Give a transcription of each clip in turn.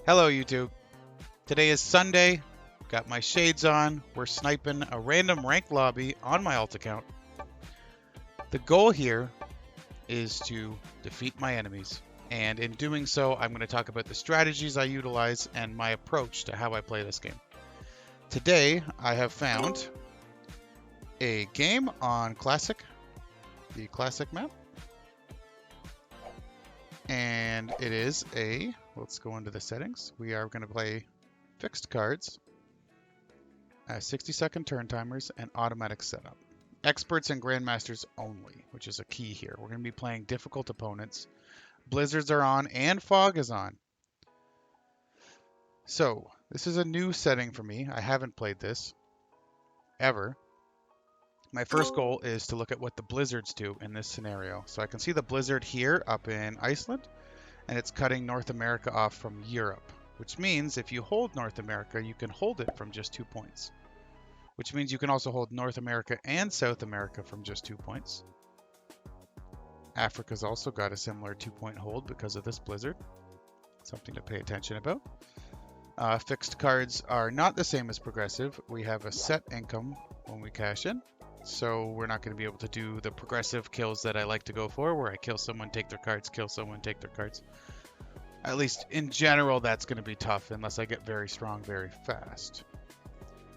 Hello YouTube. Today is Sunday. Got my shades on. We're sniping a random ranked lobby on my alt account. The goal here is to defeat my enemies. And in doing so, I'm going to talk about the strategies I utilize and my approach to how I play this game. Today, I have found a game on Classic, the Classic map. And it is let's go into the settings. We are going to play fixed cards, 60-second turn timers, and automatic setup. Experts and Grandmasters only, which is a key here. We're going to be playing difficult opponents. Blizzards are on and fog is on. So this is a new setting for me. I haven't played this ever. My first goal is to look at what the blizzards do in this scenario. So I can see the blizzard here up in Iceland, and it's cutting North America off from Europe, which means if you hold North America, you can hold it from just 2 points, which means you can also hold North America and South America from just 2 points. Africa's also got a similar 2-point hold because of this blizzard. Something to pay attention about. Fixed cards are not the same as progressive. We have a set income when we cash in. So we're not going to be able to do the progressive kills that I like to go for, where I kill someone, take their cards, kill someone, take their cards. At least in general, that's going to be tough unless I get very strong very fast.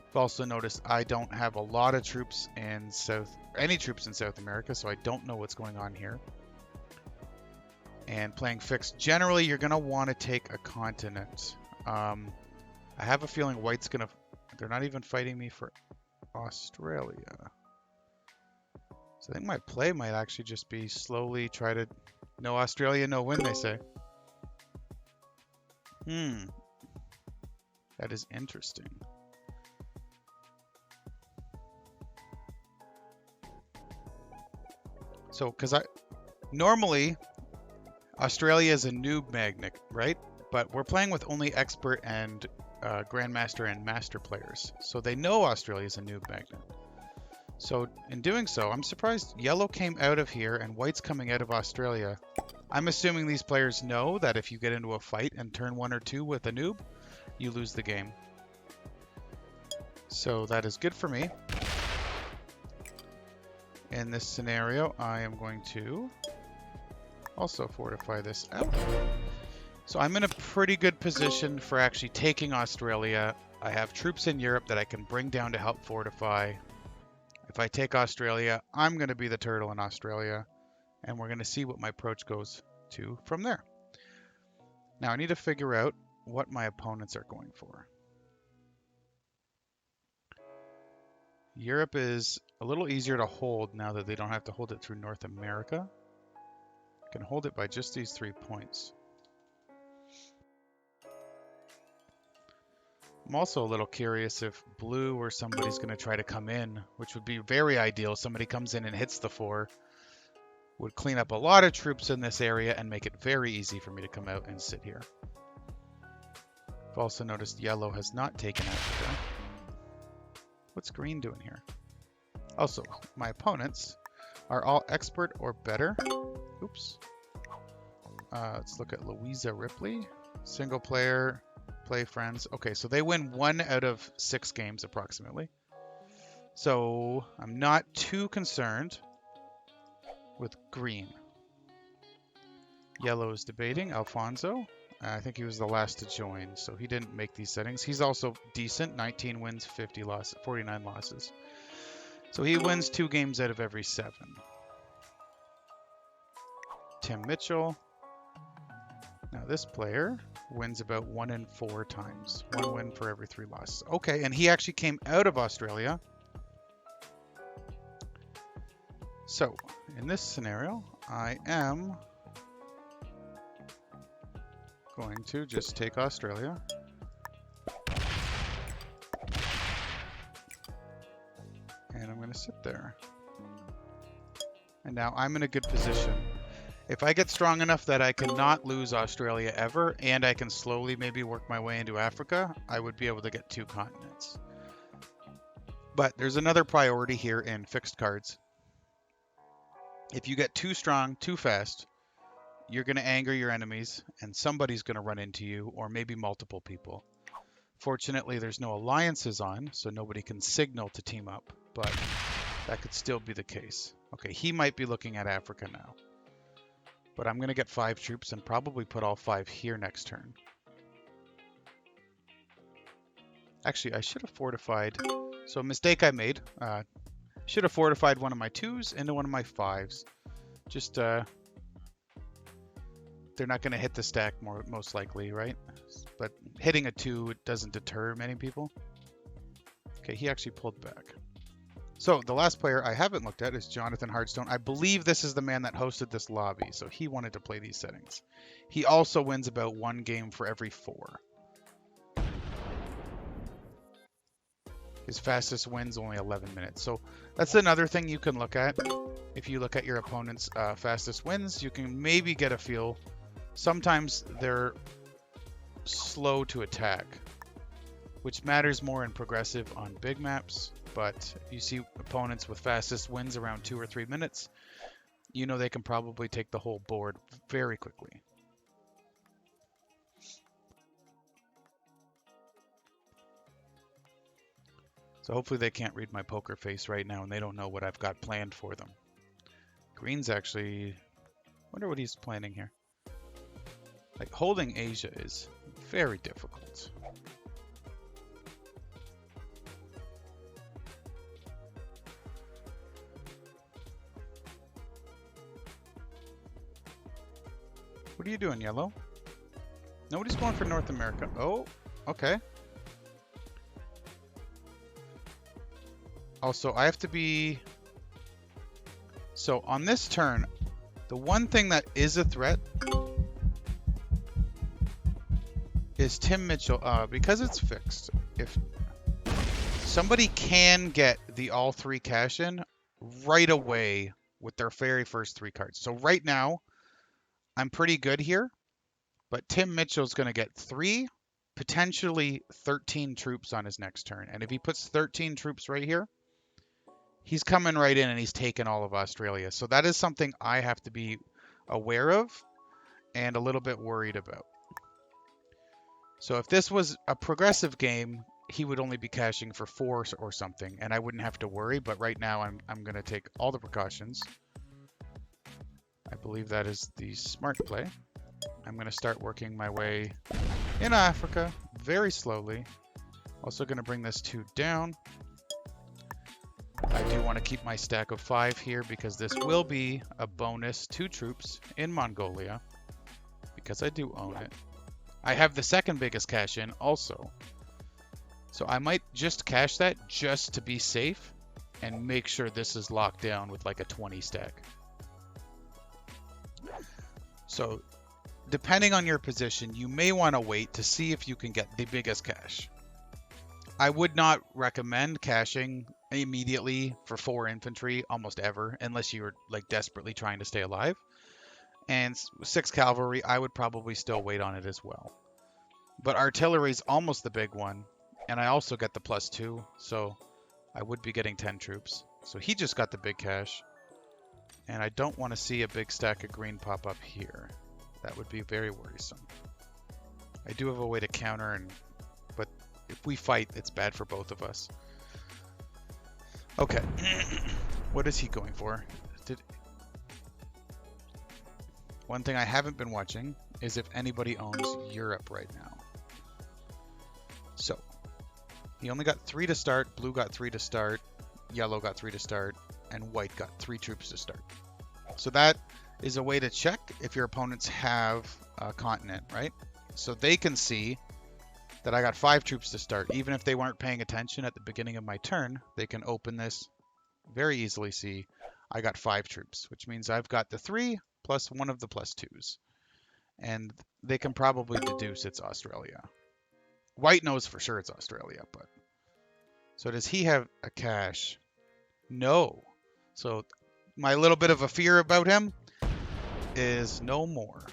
I've also noticed I don't have a lot of troops in any troops in South America, so I don't know what's going on here. And playing fixed, generally you're going to want to take a continent. I have a feeling white's going to... They're not even fighting me for Australia. So I think my play might actually just be slowly try to... No Australia, no win, they say. That is interesting. So, because normally, Australia is a noob magnet, right? But we're playing with only expert and Grandmaster and Master players. So they know Australia is a noob magnet. So in doing so, I'm surprised yellow came out of here and white's coming out of Australia. I'm assuming these players know that if you get into a fight and turn 1 or 2 with a noob, you lose the game. So that is good for me. In this scenario, I am going to also fortify this out. So I'm in a pretty good position for actually taking Australia. I have troops in Europe that I can bring down to help fortify. If I take Australia, I'm going to be the turtle in Australia, and we're going to see what my approach goes to from there. Now I need to figure out what my opponents are going for. Europe is a little easier to hold now that they don't have to hold it through North America. I can hold it by just these 3 points. I'm also a little curious if blue or somebody's going to try to come in, which would be very ideal. Somebody comes in and hits the 4. Would clean up a lot of troops in this area and make it very easy for me to come out and sit here. I've also noticed yellow has not taken Africa. What's green doing here? Also, my opponents are all expert or better. Oops. Let's look at Louisa, Ripley. Single player, play friends. Okay, so they win 1 out of 6 games approximately. So I'm not too concerned with green. Yellow is debating Alfonso. I think he was the last to join, so he didn't make these settings. He's also decent, 19 wins, 49 losses. So he wins 2 games out of every 7. Tim Mitchell. Now this player wins about 1 in 4 times. 1 win for every 3 losses. Okay, and he actually came out of Australia. So, in this scenario, I am going to just take Australia. And I'm going to sit there. And now I'm in a good position. If I get strong enough that I cannot lose Australia ever, and I can slowly maybe work my way into Africa, I would be able to get 2 continents. But there's another priority here in fixed cards. If you get too strong, too fast, you're going to anger your enemies, and somebody's going to run into you, or maybe multiple people. Fortunately, there's no alliances on, so nobody can signal to team up, but that could still be the case. Okay, he might be looking at Africa now. But I'm going to get 5 troops and probably put all 5 here next turn. Actually, I should have fortified. So a mistake I made. Should have fortified one of my 2s into one of my 5s. Just, they're not going to hit the stack most likely, right? But hitting a 2 doesn't deter many people. Okay, he actually pulled back. So the last player I haven't looked at is Jonathan Hardstone. I believe this is the man that hosted this lobby, so he wanted to play these settings. He also wins about 1 game for every 4. His fastest win's only 11 minutes. So that's another thing you can look at. If you look at your opponent's fastest wins, you can maybe get a feel. Sometimes they're slow to attack, which matters more in progressive on big maps. But if you see opponents with fastest wins around 2 or 3 minutes, you know they can probably take the whole board very quickly. So hopefully they can't read my poker face right now and they don't know what I've got planned for them. Green's actually... wonder what he's planning here. Like, holding Asia is very difficult. What are you doing, Yellow? Nobody's going for North America. Oh, okay. Also, I have to be... So, on this turn, the one thing that is a threat is Tim Mitchell. Because it's fixed, if somebody can get the all 3 cash in right away with their very first 3 cards. So, right now, I'm pretty good here, but Tim Mitchell's going to get 3, potentially 13 troops on his next turn. And if he puts 13 troops right here, he's coming right in and he's taken all of Australia. So that is something I have to be aware of and a little bit worried about. So if this was a progressive game, he would only be cashing for 4 or something, and I wouldn't have to worry. But right now I'm going to take all the precautions. I believe that is the smart play. I'm going to start working my way in Africa very slowly. Also going to bring this 2 down. I do want to keep my stack of 5 here because this will be a bonus 2 troops in Mongolia because I do own it. I have the second biggest cash in also. So I might just cash that just to be safe and make sure this is locked down with like a 20 stack. So, depending on your position, you may want to wait to see if you can get the biggest cash. I would not recommend cashing immediately for 4 infantry almost ever, unless you're like desperately trying to stay alive. And 6 cavalry, I would probably still wait on it as well. But artillery is almost the big one, and I also get the +2, so I would be getting 10 troops. So he just got the big cash. And I don't want to see a big stack of green pop up here. That would be very worrisome. I do have a way to counter, but if we fight, it's bad for both of us. Okay. What is he going for? One thing I haven't been watching is if anybody owns Europe right now. So, he only got 3 to start, blue got 3 to start, yellow got 3 to start, and white got 3 troops to start. So that is a way to check if your opponents have a continent, right? So they can see that I got 5 troops to start. Even if they weren't paying attention at the beginning of my turn, they can open this, very easily see I got 5 troops, which means I've got the 3 plus 1 of the +2s. And they can probably deduce it's Australia. White knows for sure it's Australia, but... So does he have a cash? No. So my little bit of a fear about him is no more.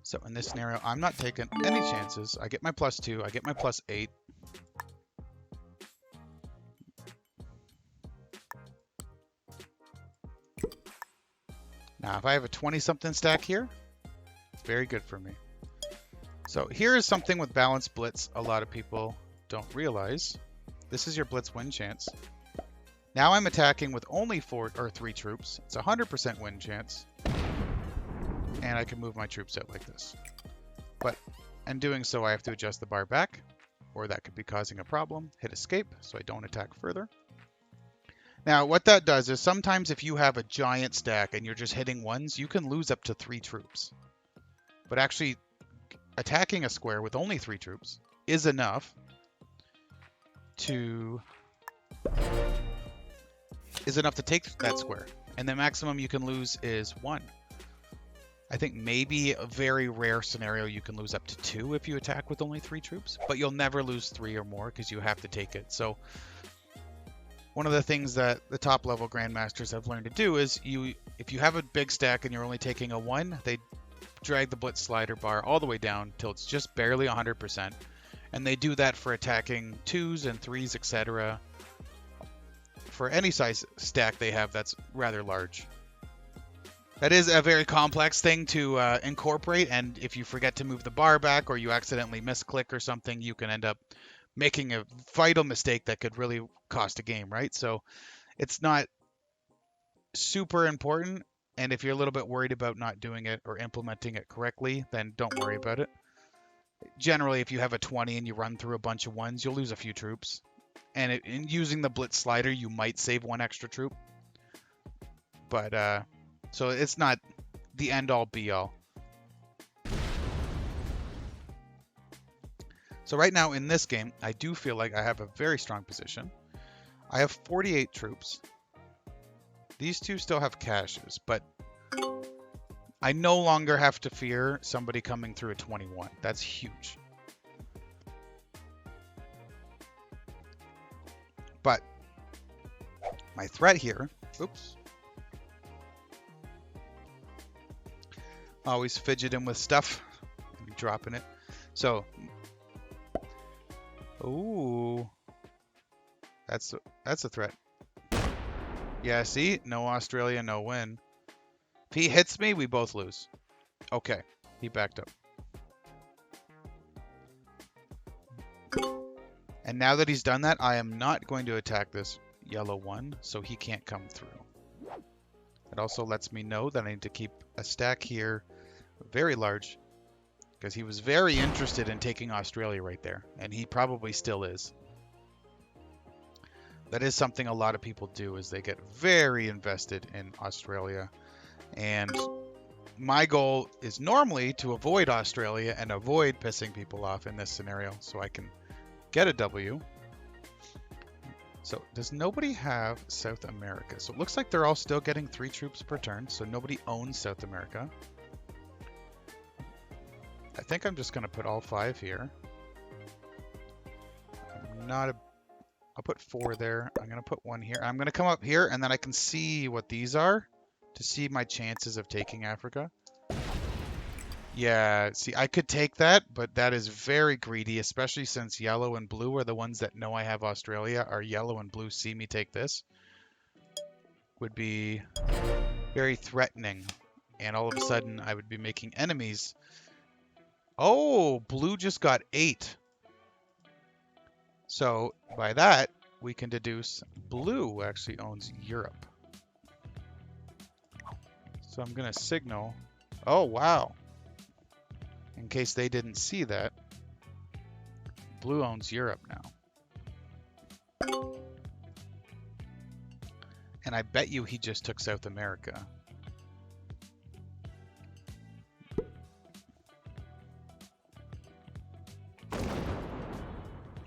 So in this scenario, I'm not taking any chances. I get my +2, I get my +8. Now, if I have a 20-something stack here, very good for me. So here is something with balanced blitz a lot of people don't realize. This is your blitz win chance. Now I'm attacking with only 4 or 3 troops. It's a 100% win chance. And I can move my troops out like this. But in doing so, I have to adjust the bar back, or that could be causing a problem. Hit escape so I don't attack further. Now, what that does is sometimes if you have a giant stack and you're just hitting ones, you can lose up to 3 troops. But actually, attacking a square with only 3 troops is enough to take that square. And the maximum you can lose is 1. I think maybe a very rare scenario you can lose up to 2 if you attack with only 3 troops, but you'll never lose 3 or more because you have to take it. So one of the things that the top level Grandmasters have learned to do is if you have a big stack and you're only taking a 1, they drag the blitz slider bar all the way down till it's just barely 100%. And they do that for attacking 2s and 3s, etc. For any size stack they have that's rather large. That is a very complex thing to incorporate, and if you forget to move the bar back or you accidentally misclick or something, you can end up making a vital mistake that could really cost a game, right? So it's not super important, and if you're a little bit worried about not doing it or implementing it correctly, then don't worry about it. Generally, if you have a 20 and you run through a bunch of 1s, you'll lose a few troops. And in using the blitz slider, you might save 1 extra troop. But, so it's not the end-all, be-all. So right now in this game, I do feel like I have a very strong position. I have 48 troops. These 2 still have caches, but I no longer have to fear somebody coming through a 21. That's huge. But my threat here, oops. Always fidgeting with stuff, dropping it. So, ooh, that's a threat. Yeah, see, no Australia, no win. If he hits me, we both lose. Okay, he backed up. And now that he's done that, I am not going to attack this yellow one, so he can't come through. It also lets me know that I need to keep a stack here very large, because he was very interested in taking Australia right there, and he probably still is. That is something a lot of people do, is they get very invested in Australia, and my goal is normally to avoid Australia and avoid pissing people off in this scenario so I can get a W. So does nobody have South America? So it looks like they're all still getting 3 troops per turn, so nobody owns South America. I think I'm just going to put all 5 here. I'll put 4 there. I'm going to put 1 here. I'm going to come up here, and then I can see what these are to see my chances of taking Africa. Yeah, see, I could take that, but that is very greedy, especially since yellow and blue are the ones that know I have Australia. Or yellow and blue see me take this. Would be very threatening. And all of a sudden, I would be making enemies. Oh, blue just got 8. So, by that, we can deduce blue actually owns Europe. So I'm going to signal. Oh, wow. In case they didn't see that, blue owns Europe now. And I bet you he just took South America.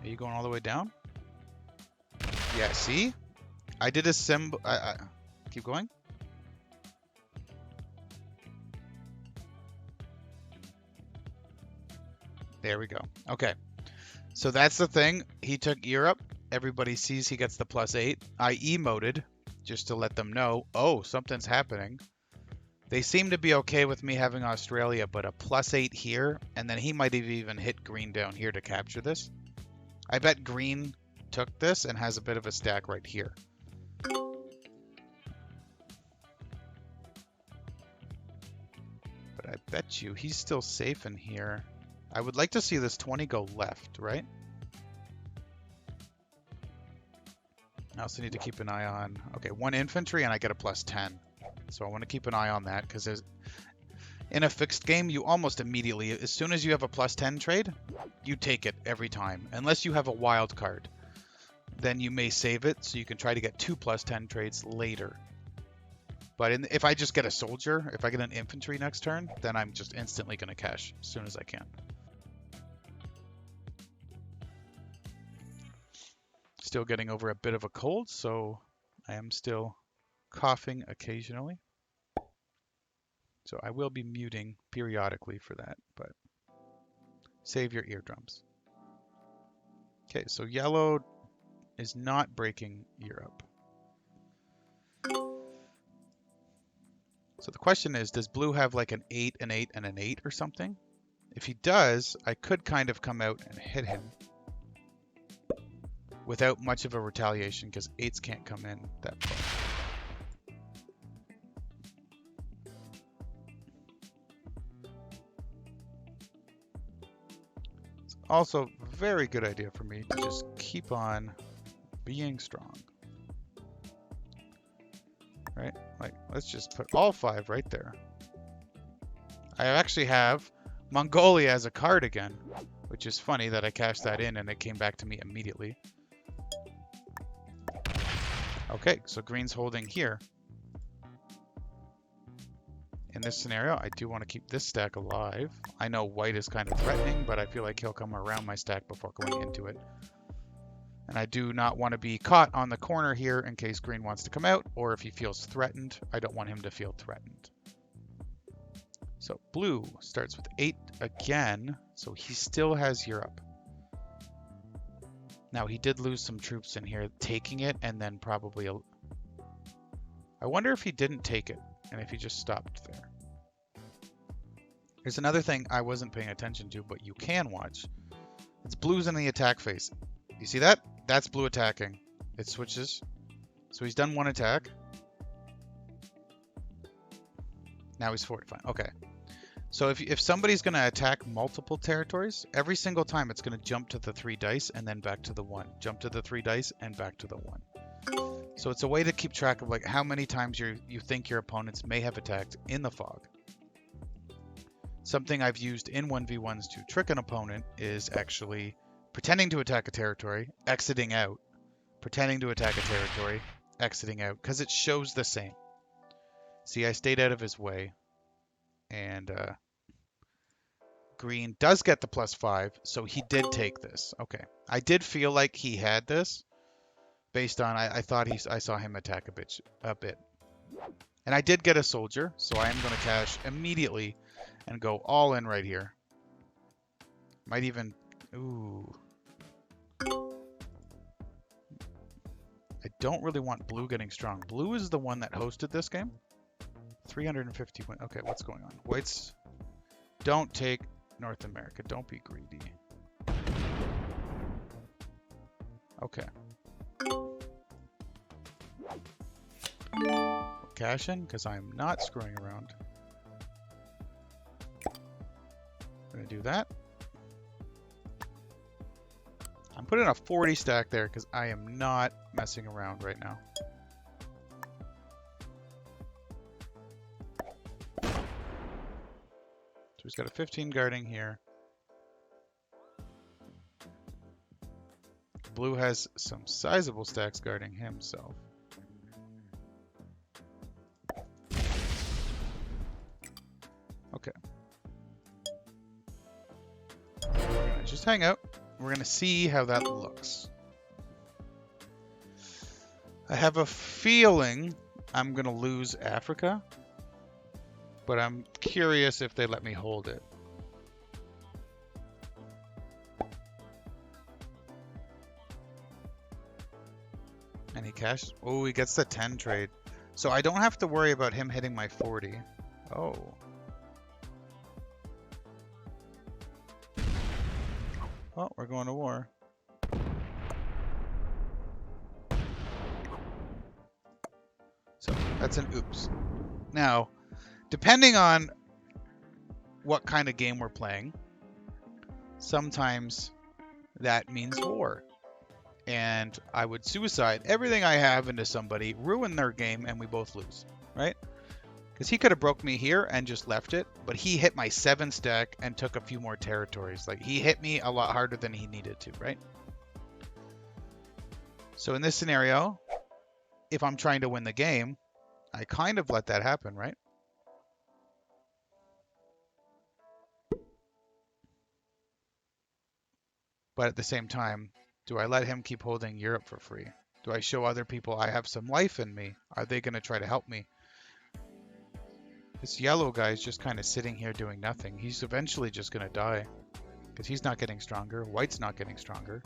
Are you going all the way down? Yeah, see? I did a symbol. Keep going. There we go. Okay. So that's the thing. He took Europe. Everybody sees he gets the +8. I emoted just to let them know, oh, something's happening. They seem to be okay with me having Australia, but a +8 here, and then he might have even hit green down here to capture this. I bet green took this and has a bit of a stack right here. I bet you he's still safe in here. I would like to see this 20 go left, right? I also need to keep an eye on... Okay, 1 infantry and I get a +10. So I want to keep an eye on that because in a fixed game, you almost immediately, as soon as you have a +10 trade, you take it every time. Unless you have a wild card. Then you may save it so you can try to get 2 +10 trades later. But if I just get a soldier, if I get an infantry next turn, then I'm just instantly going to cash as soon as I can. Still getting over a bit of a cold, so I am still coughing occasionally. So I will be muting periodically for that, but save your eardrums. Okay, so yellow is not breaking Europe. So the question is, does blue have like an 8, an 8, and an 8 or something? If he does, I could kind of come out and hit him without much of a retaliation because 8s can't come in that far. It's also a very good idea for me to just keep on being strong. Right? Like, let's just put all 5 right there. I actually have Mongolia as a card again, which is funny that I cashed that in and it came back to me immediately. Okay, so green's holding here. In this scenario, I do want to keep this stack alive. I know white is kind of threatening, but I feel like he'll come around my stack before going into it. And I do not want to be caught on the corner here in case green wants to come out, or if he feels threatened, I don't want him to feel threatened. So blue starts with 8 again, so he still has Europe. Now he did lose some troops in here, taking it, and then probably... I wonder if he didn't take it, and if he just stopped there. There's another thing I wasn't paying attention to, but you can watch. It's blue's in the attack phase. You see that? That's blue attacking. It switches. So he's done 1 attack. Now he's forward. Fine. Okay. So if somebody's going to attack multiple territories, every single time it's going to jump to the 3 dice and then back to the 1. Jump to the 3 dice and back to the 1. So it's a way to keep track of like how many times you think your opponents may have attacked in the fog. Something I've used in 1v1s to trick an opponent is actually pretending to attack a territory, exiting out, pretending to attack a territory, exiting out, because it shows the same. See, I stayed out of his way, and green does get the +5, so he did take this. Okay, I did feel like he had this, based on I thought I saw him attack a bit, and I did get a soldier, so I am going to cash immediately and go all in right here. Might even... Ooh. I don't really want blue getting strong. Blue is the one that hosted this game. 350 win. Okay, what's going on? Whites, don't take North America. Don't be greedy. Okay. Cash in, because I'm not screwing around. I'm going to do that. I'm putting a 40 stack there because I am not messing around right now. So he's got a 15 guarding here. Blue has some sizable stacks guarding himself. Okay. We're gonna just hang out. We're going to see how that looks. I have a feeling I'm going to lose Africa, but I'm curious if they let me hold it. And he cashes. Oh, he gets the 10 trade. So I don't have to worry about him hitting my 40. Oh. Oh, we're going to war. So that's an oops. Now, depending on what kind of game we're playing, sometimes that means war. And I would suicide everything I have into somebody, ruin their game, and we both lose, right? Because he could have broke me here and just left it, but he hit my 7 stack and took a few more territories. Like, he hit me a lot harder than he needed to, right? So in this scenario, if I'm trying to win the game, I kind of let that happen, right? But at the same time, do I let him keep holding Europe for free? Do I show other people I have some life in me? Are they going to try to help me? This yellow guy is just kind of sitting here doing nothing. He's eventually just going to die because he's not getting stronger. White's not getting stronger.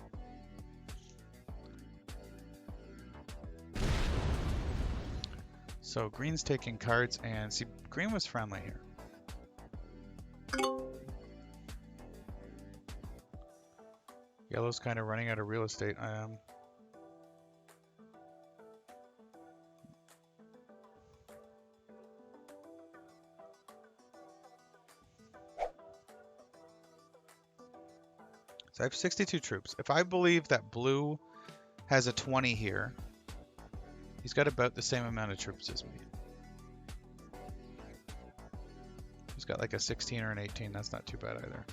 So green's taking cards, and see, green was friendly here. Yellow's kind of running out of real estate. So I have 62 troops. If I believe that blue has a 20 here, he's got about the same amount of troops as me. He's got like a 16 or an 18. That's not too bad either.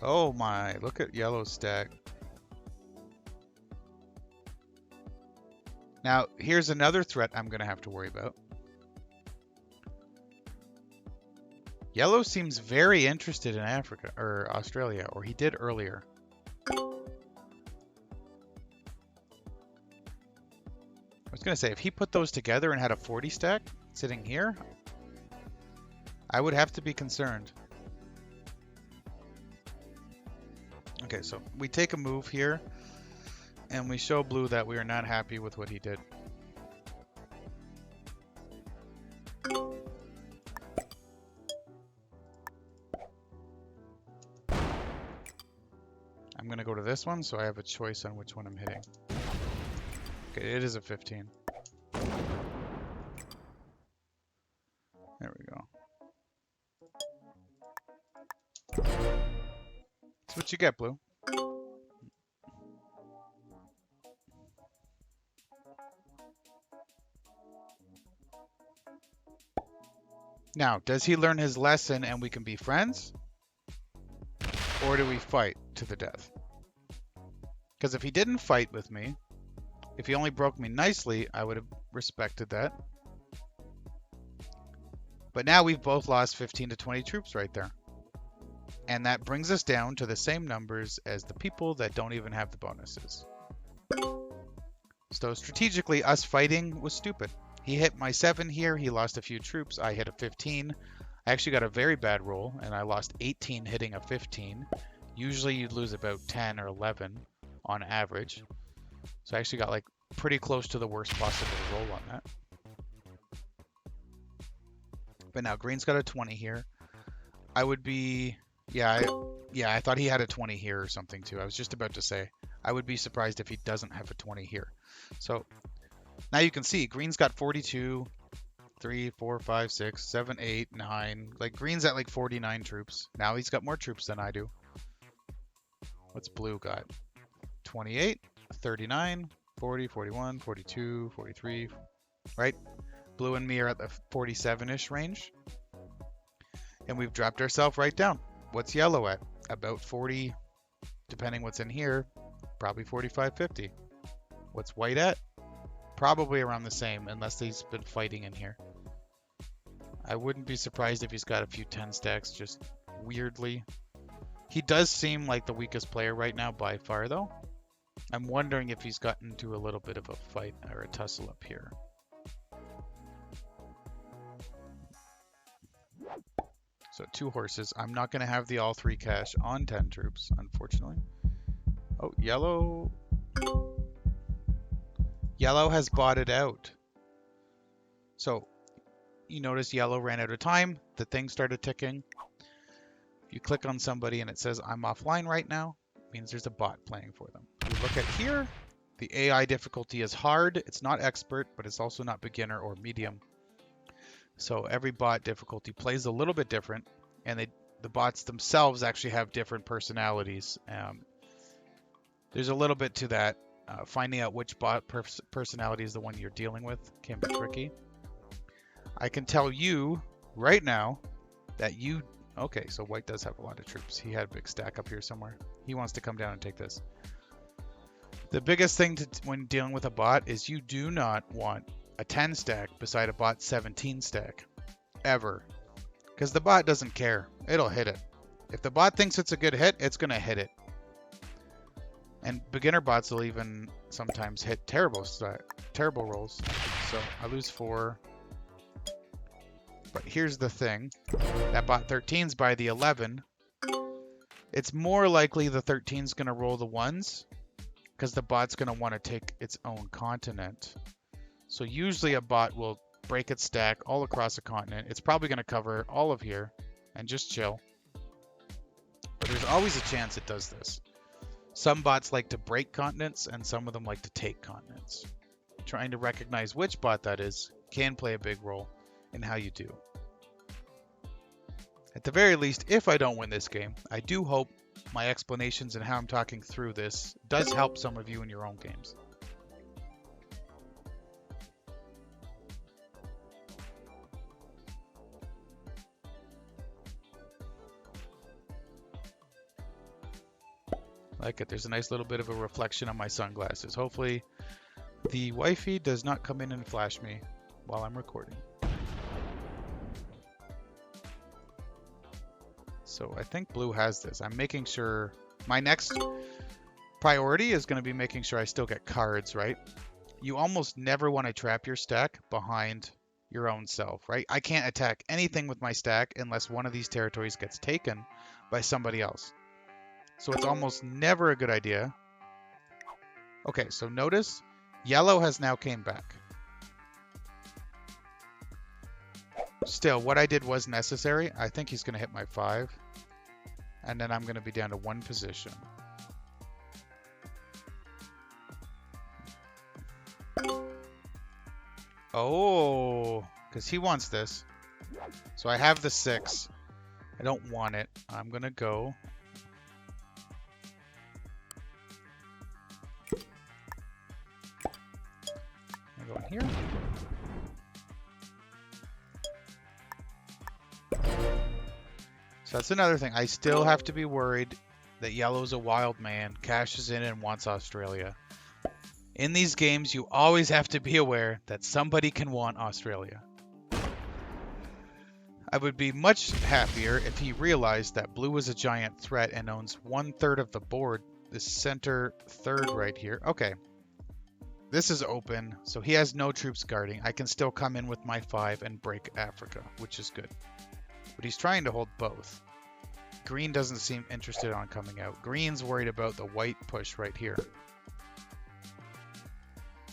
Oh my, look at yellow's stack. Now, here's another threat I'm going to have to worry about. Yellow seems very interested in Africa, or Australia, or he did earlier. I was going to say, if he put those together and had a 40 stack sitting here, I would have to be concerned. Okay, so we take a move here, and we show blue that we are not happy with what he did. I'm going to go to this one, so I have a choice on which one I'm hitting. Okay, it is a 15. There we go. That's what you get, blue. Now, does he learn his lesson and we can be friends? Or do we fight to the death? Because if he didn't fight with me, if he only broke me nicely, I would have respected that. But now we've both lost 15 to 20 troops right there. And that brings us down to the same numbers as the people that don't even have the bonuses. So strategically, us fighting was stupid. He hit my 7 here, he lost a few troops, I hit a 15. I actually got a very bad roll, and I lost 18 hitting a 15. Usually you'd lose about 10 or 11 on average. So I actually got like pretty close to the worst possible roll on that. But now green's got a 20 here. I would be... Yeah, I thought he had a 20 here or something too. I was just about to say, I would be surprised if he doesn't have a 20 here. So now you can see green's got 42, 3, 4, 5, 6, 7, 8, 9. Like green's at like 49 troops. Now he's got more troops than I do. What's blue got? 28, 39, 40, 41, 42, 43, right? Blue and me are at the 47-ish range. And we've dropped ourselves right down. What's yellow at? About 40, depending what's in here, probably 45, 50. What's white at? Probably around the same, unless he's been fighting in here. I wouldn't be surprised if he's got a few 10 stacks, just weirdly. He does seem like the weakest player right now by far, though. I'm wondering if he's gotten into a little bit of a fight or a tussle up here. So 2 horses. I'm not going to have the all 3 cash on 10 troops, unfortunately. Oh, yellow. Yellow has bought it out. So you notice yellow ran out of time. The thing started ticking. If you click on somebody and it says I'm offline right now, it means there's a bot playing for them. You look at here, The AI difficulty is hard. It's not expert, but it's also not beginner or medium. So every bot difficulty plays a little bit different, and the bots themselves actually have different personalities. There's a little bit to that. Finding out which bot personality is the one you're dealing with can be tricky. I can tell you right now that you... Okay, so white does have a lot of troops. He had a big stack up here somewhere. He wants to come down and take this. The biggest thing when dealing with a bot is you do not want a 10 stack beside a bot 17 stack. Ever. Because the bot doesn't care. It'll hit it. If the bot thinks it's a good hit, it's going to hit it. And beginner bots will even sometimes hit terrible rolls. So I lose 4. But here's the thing. That bot 13's by the 11. It's more likely the 13's going to roll the 1s because the bot's going to want to take its own continent. So usually a bot will break its stack all across a continent. It's probably going to cover all of here and just chill. But there's always a chance it does this. Some bots like to break continents and some of them like to take continents. Trying to recognize which bot that is can play a big role in how you do. At the very least, if I don't win this game, I do hope my explanations and how I'm talking through this does help some of you in your own games. Like it. There's a nice little bit of a reflection on my sunglasses. Hopefully the wifey does not come in and flash me while I'm recording. So I think blue has this. I'm making sure my next priority is going to be making sure I still get cards, right? You almost never want to trap your stack behind your own self, right? I can't attack anything with my stack unless one of these territories gets taken by somebody else. So it's almost never a good idea. Okay, so notice yellow has now came back. Still, what I did was necessary. I think he's going to hit my 5. And then I'm going to be down to 1 position. Oh, because he wants this. So I have the 6. I don't want it. I'm going to go... Go in here. So that's another thing. I still have to be worried that yellow's a wild man, cashes in and wants Australia. In these games, you always have to be aware that somebody can want Australia. I would be much happier if he realized that blue is a giant threat and owns 1/3 of the board, the center third right here. Okay. This is open, so he has no troops guarding. I can still come in with my 5 and break Africa, which is good. But he's trying to hold both. Green doesn't seem interested on coming out. Green's worried about the white push right here.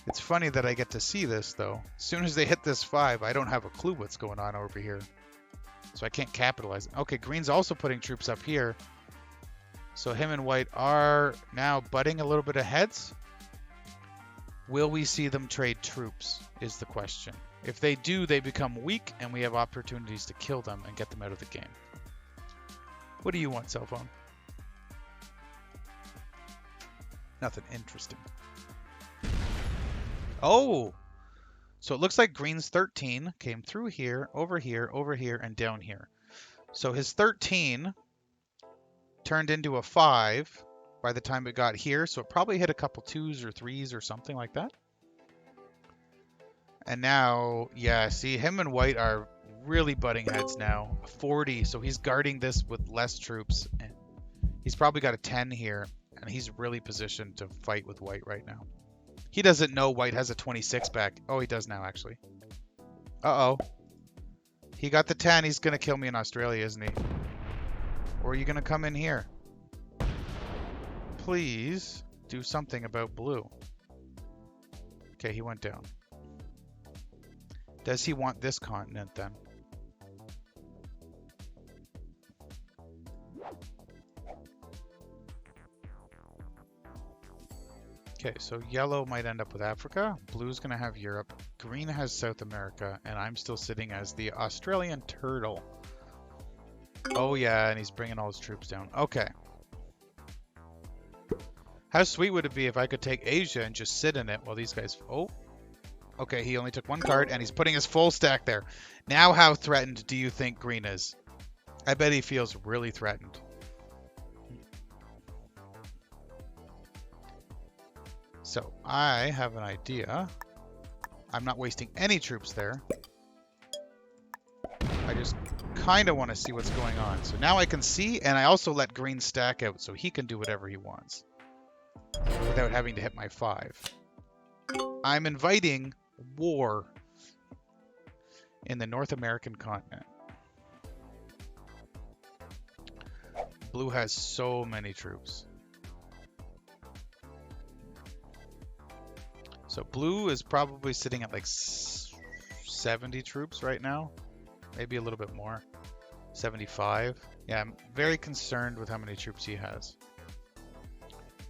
It's funny that I get to see this, though. As soon as they hit this 5, I don't have a clue what's going on over here. So I can't capitalize. Okay, Green's also putting troops up here. So him and white are now butting a little bit of heads. Will we see them trade troops is the question. If they do, they become weak and we have opportunities to kill them and get them out of the game. What do you want, cell phone? Nothing interesting. Oh! So it looks like Green's 13 came through here, over here, and down here. So his 13 turned into a 5 by the time it got here, so it probably hit a couple 2s or 3s or something like that. And now, yeah, see, him and white are really butting heads now. 40, so he's guarding this with less troops. And he's probably got a 10 here, and he's really positioned to fight with white right now. He doesn't know white has a 26 back. Oh, he does now, actually. Uh-oh. He got the 10. He's going to kill me in Australia, isn't he? Or are you going to come in here? Please do something about blue. Okay, he went down. Does he want this continent then? Okay, so yellow might end up with Africa. Blue's going to have Europe. Green has South America. And I'm still sitting as the Australian turtle. Oh, yeah, and he's bringing all his troops down. Okay. How sweet would it be if I could take Asia and just sit in it while these guys... Oh. Okay, he only took one card, and he's putting his full stack there. Now how threatened do you think Green is? I bet he feels really threatened. So, I have an idea. I'm not wasting any troops there. I just kind of want to see what's going on. So now I can see, and I also let Green stack out so he can do whatever he wants without having to hit my 5. I'm inviting war in the North American continent. Blue has so many troops. So blue is probably sitting at like 70 troops right now. Maybe a little bit more. 75. Yeah, I'm very concerned with how many troops he has.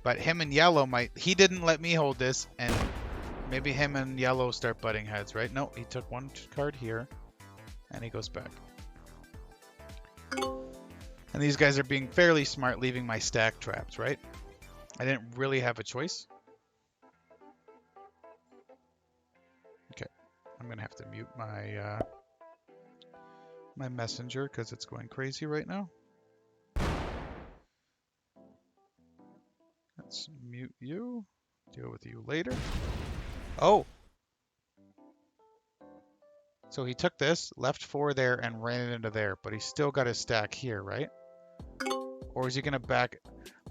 But him and yellow might... He didn't let me hold this, and maybe him and yellow start butting heads, right? No, he took one card here, and he goes back. And these guys are being fairly smart, leaving my stack traps, right? I didn't really have a choice. Okay, I'm going to have to mute my... my messenger because it's going crazy right now. Let's mute you. Deal with you later. Oh! So he took this, left 4 there, and ran it into there, but he's still got his stack here, right? Or is he going to back...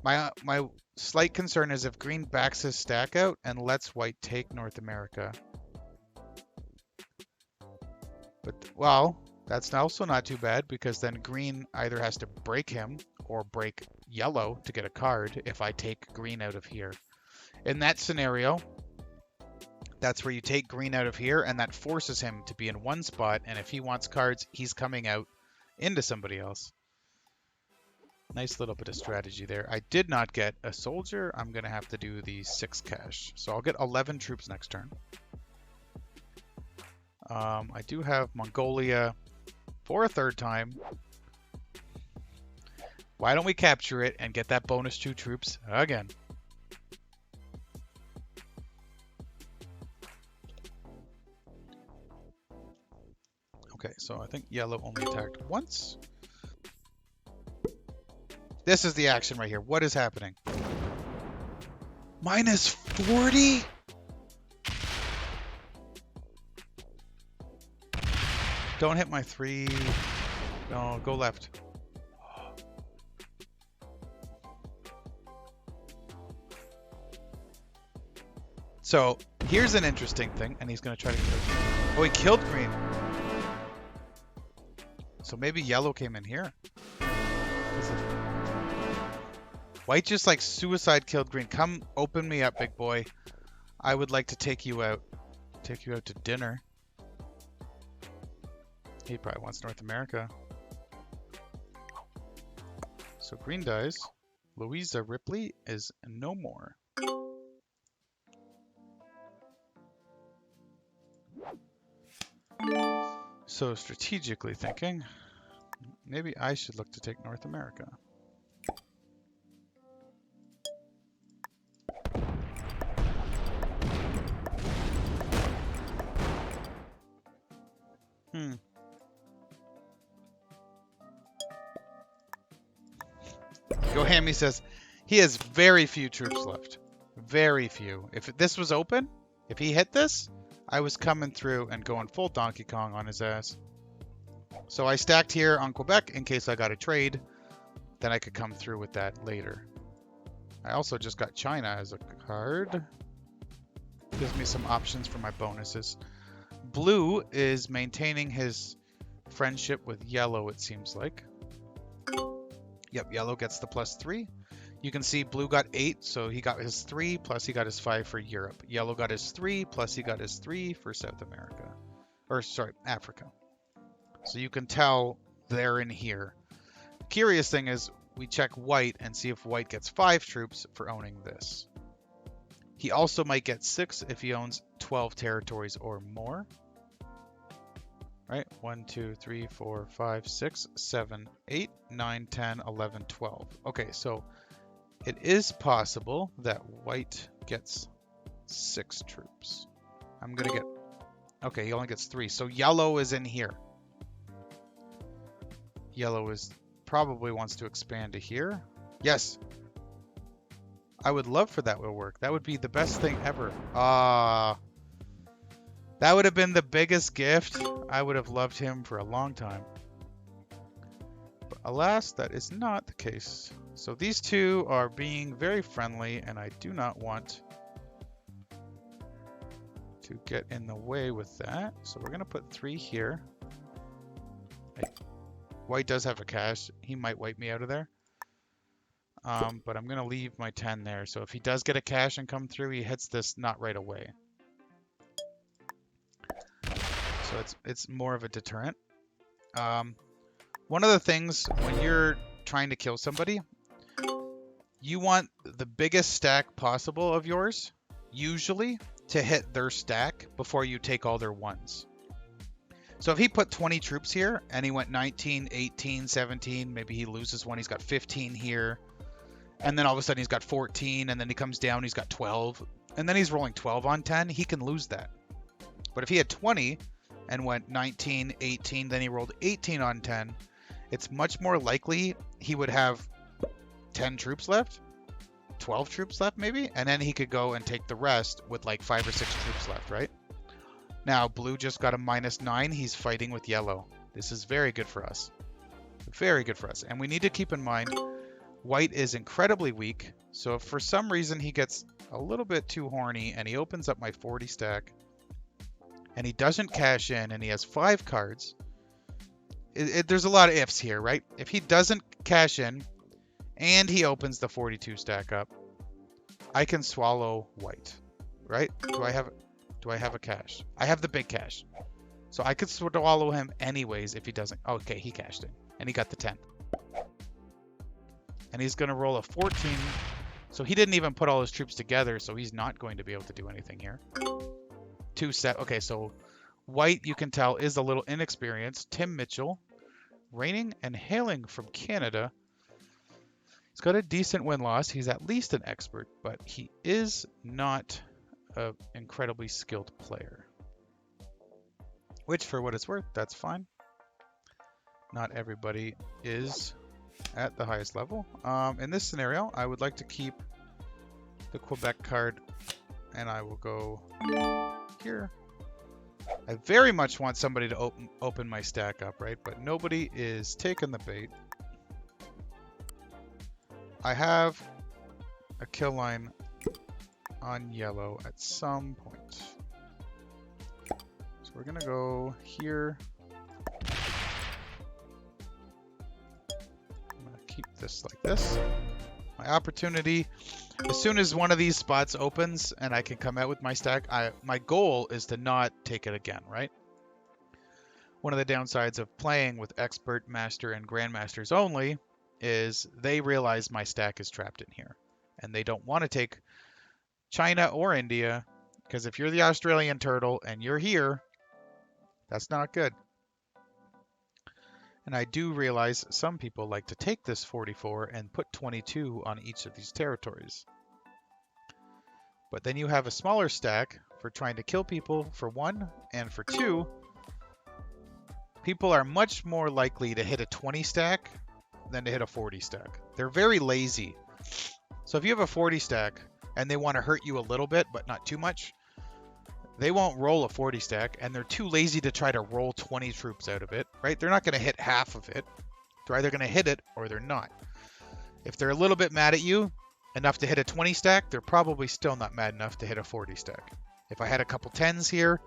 My slight concern is if green backs his stack out and lets white take North America. But, well... That's also not too bad because then green either has to break him or break yellow to get a card if I take green out of here. In that scenario, that's where you take green out of here and that forces him to be in one spot, and if he wants cards, he's coming out into somebody else. Nice little bit of strategy there. I did not get a soldier. I'm going to have to do the 6 cash. So I'll get 11 troops next turn. I do have Mongolia for a 3rd time. Why don't we capture it and get that bonus 2 troops again? Okay, so I think yellow only attacked once. This is the action right here. What is happening? Minus 40? Don't hit my 3. No, go left. So here's an interesting thing, and he's going to try to kill me. Oh, he killed green. So maybe yellow came in here. White just like suicide killed green. Come open me up, big boy. I would like to take you out. Take you out to dinner. He probably wants North America. So green dies. Louisa Ripley is no more. So strategically thinking, maybe I should look to take North America. Gohami says he has very few troops left. Very few. If this was open, if he hit this, I was coming through and going full Donkey Kong on his ass. So I stacked here on Quebec in case I got a trade. Then I could come through with that later. I also just got China as a card. Gives me some options for my bonuses. Blue is maintaining his friendship with yellow, it seems like. Yep, yellow gets the +3. You can see blue got 8, so he got his 3, plus he got his 5 for Europe. Yellow got his 3, plus he got his 3 for South America. Or, sorry, Africa. So you can tell they're in here. Curious thing is, we check white and see if white gets 5 troops for owning this. He also might get 6 if he owns 12 territories or more. Right? 1, 2, 3, 4, 5, 6, 7, 8, 9, 10, 11, 12. Okay, so it is possible that white gets 6 troops. I'm going to get... Okay, he only gets 3. So yellow is in here. Yellow is probably wants to expand to here. Yes. I would love for that to work. That would be the best thing ever. That would have been the biggest gift. I would have loved him for a long time. But alas, that is not the case. So these two are being very friendly, and I do not want to get in the way with that. So we're going to put 3 here. White does have a cache. He might wipe me out of there. But I'm going to leave my 10 there. So if he does get a cache and come through, he hits this not right away. So it's more of a deterrent. One of the things when you're trying to kill somebody, you want the biggest stack possible of yours, usually, to hit their stack before you take all their ones. So if he put 20 troops here and he went 19, 18, 17, maybe he loses one, he's got 15 here. And then all of a sudden he's got 14, and then he comes down, he's got 12. And then he's rolling 12 on 10, he can lose that. But if he had 20 and went 19, 18, then he rolled 18 on 10, it's much more likely he would have 10 troops left, 12 troops left maybe, and then he could go and take the rest with like 5 or 6 troops left, right? Now, blue just got a -9. He's fighting with yellow. This is very good for us. Very good for us. And we need to keep in mind, white is incredibly weak. So if for some reason he gets a little bit too horny and he opens up my 40 stack and he doesn't cash in and he has 5 cards, there's a lot of ifs here, right? If he doesn't cash in and he opens the 42 stack up, I can swallow white, right? Do I have a cash? I have the big cash. So I could swallow him anyways if he doesn't. Okay, he cashed in. And he got the 10. And he's going to roll a 14. So he didn't even put all his troops together, so he's not going to be able to do anything here. 2 set. Okay, so white, you can tell, is a little inexperienced. Tim Mitchell, reigning and hailing from Canada. He's got a decent win-loss. He's at least an expert, but he is not an incredibly skilled player. Which, for what it's worth, that's fine. Not everybody is at the highest level. In this scenario, I would like to keep the Quebec card, and I will go here. I very much want somebody to open my stack up, right? But nobody is taking the bait. I have a kill line on yellow at some point. So we're gonna go here. I'm gonna keep this like this. My opportunity, as soon as one of these spots opens and I can come out with my stack, my goal is to not take it again, right? One of the downsides of playing with expert, master, and grandmasters only is they realize my stack is trapped in here. And they don't want to take China or India, because if you're the Australian turtle and you're here, that's not good. And I do realize some people like to take this 44 and put 22 on each of these territories. But then you have a smaller stack for trying to kill people, for 1, and for 2, people are much more likely to hit a 20 stack than to hit a 40 stack. They're very lazy. So if you have a 40 stack and they want to hurt you a little bit, but not too much, they won't roll a 40 stack, and they're too lazy to try to roll 20 troops out of it, right? They're not going to hit half of it. They're either going to hit it or they're not. If they're a little bit mad at you, enough to hit a 20 stack, they're probably still not mad enough to hit a 40 stack. If I had a couple 10s here,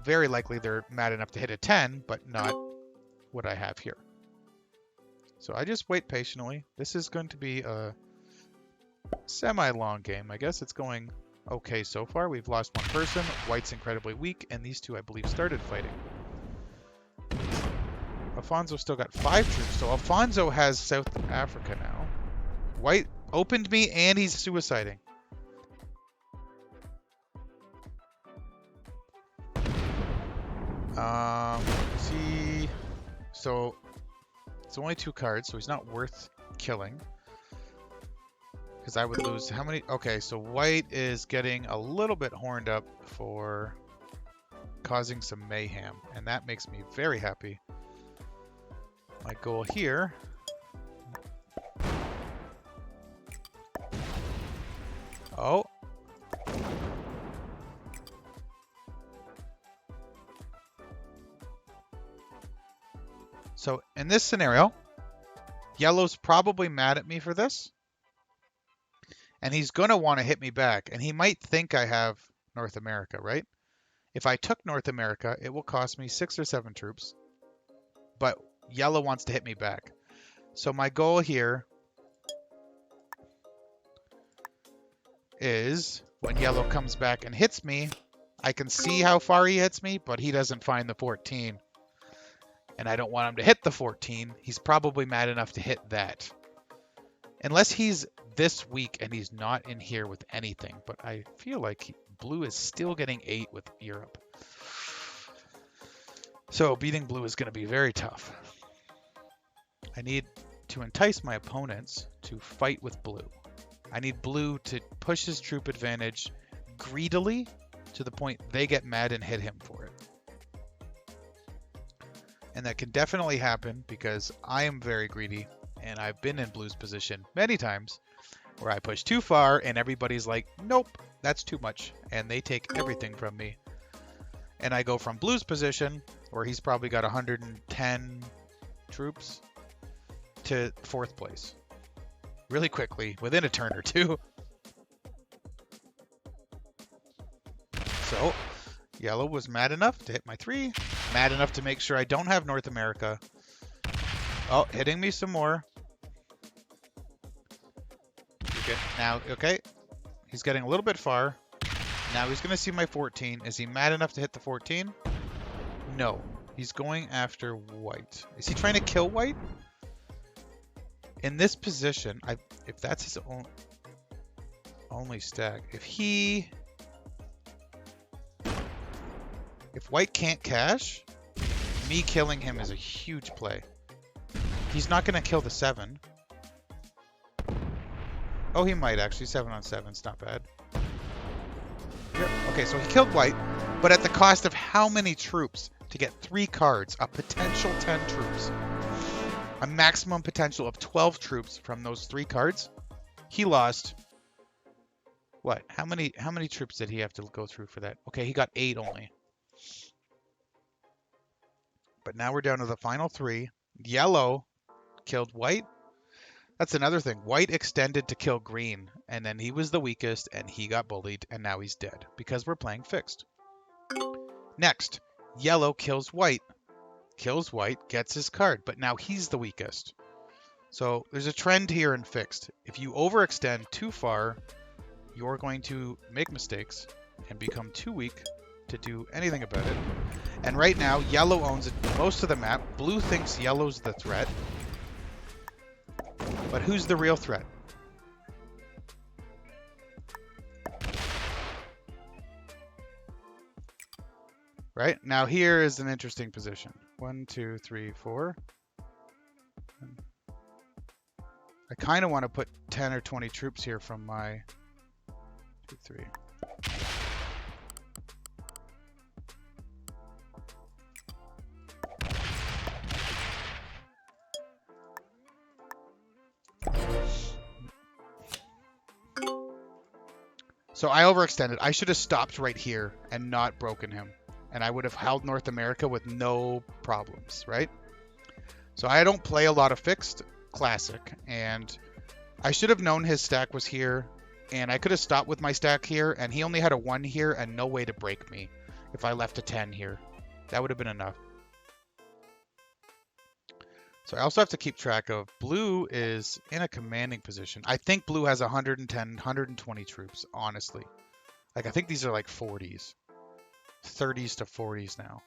very likely they're mad enough to hit a 10, but not what I have here. So I just wait patiently. This is going to be a semi-long game. I guess it's going okay so far. We've lost one person. White's incredibly weak, and these two, I believe, started fighting. Alfonso still got 5 troops, so Alfonso has South Africa now. White opened me, and he's suiciding. See, so it's only 2 cards, so he's not worth killing. Because I would lose how many? Okay, so white is getting a little bit horned up for causing some mayhem, and that makes me very happy. My goal here oh, so in this scenario, yellow's probably mad at me for this, and he's gonna want to hit me back, and he might think I have North America, right? If I took North America, it will cost me 6 or 7 troops, but yellow wants to hit me back. So my goal here is when yellow comes back and hits me, I can see how far he hits me, but he doesn't find the 14. And I don't want him to hit the 14. He's probably mad enough to hit that. Unless he's this weak and he's not in here with anything. But I feel like blue is still getting 8 with Europe. So beating blue is going to be very tough. I need to entice my opponents to fight with blue. I need blue to push his troop advantage greedily to the point they get mad and hit him for it. And that can definitely happen because I am very greedy and I've been in blue's position many times where I push too far and everybody's like, nope, that's too much. And they take everything from me. And I go from blue's position where he's probably got 110 troops to 4th place. Really quickly, within a turn or two. So, yellow was mad enough to hit my 3. Mad enough to make sure I don't have North America. Oh, hitting me some more. Now, okay. He's getting a little bit far. Now he's going to see my 14. Is he mad enough to hit the 14? No. He's going after white. Is he trying to kill white? In this position, if that's his only stack, if white can't cash, me killing him is a huge play. He's not going to kill the 7. Oh, he might actually. 7 on 7 is not bad. Yep. Okay, so he killed white, but at the cost of how many troops to get 3 cards? A potential 10 troops. A maximum potential of 12 troops from those 3 cards. He lost. What? How many troops did he have to go through for that? Okay, he got 8 only. But now we're down to the final 3. Yellow killed white. That's another thing. White extended to kill green, and then he was the weakest, and he got bullied, and now he's dead because we're playing fixed. Next, yellow kills white. Kills white, gets his card, but now he's the weakest. So there's a trend here in fixed. If you overextend too far, you're going to make mistakes and become too weak to do anything about it. And right now, yellow owns most of the map. Blue thinks yellow's the threat. But who's the real threat? Right? Now here is an interesting position. 1, 2, 3, 4. I kind of want to put 10 or 20 troops here from my 2, 3. So I overextended. I should have stopped right here and not broken him. And I would have held North America with no problems, right? So I don't play a lot of fixed classic. And I should have known his stack was here. And I could have stopped with my stack here. And he only had a 1 here and no way to break me if I left a 10 here. That would have been enough. So I also have to keep track of blue is in a commanding position. I think blue has 110, 120 troops, honestly. Like, I think these are like 40s. 30s to 40s now.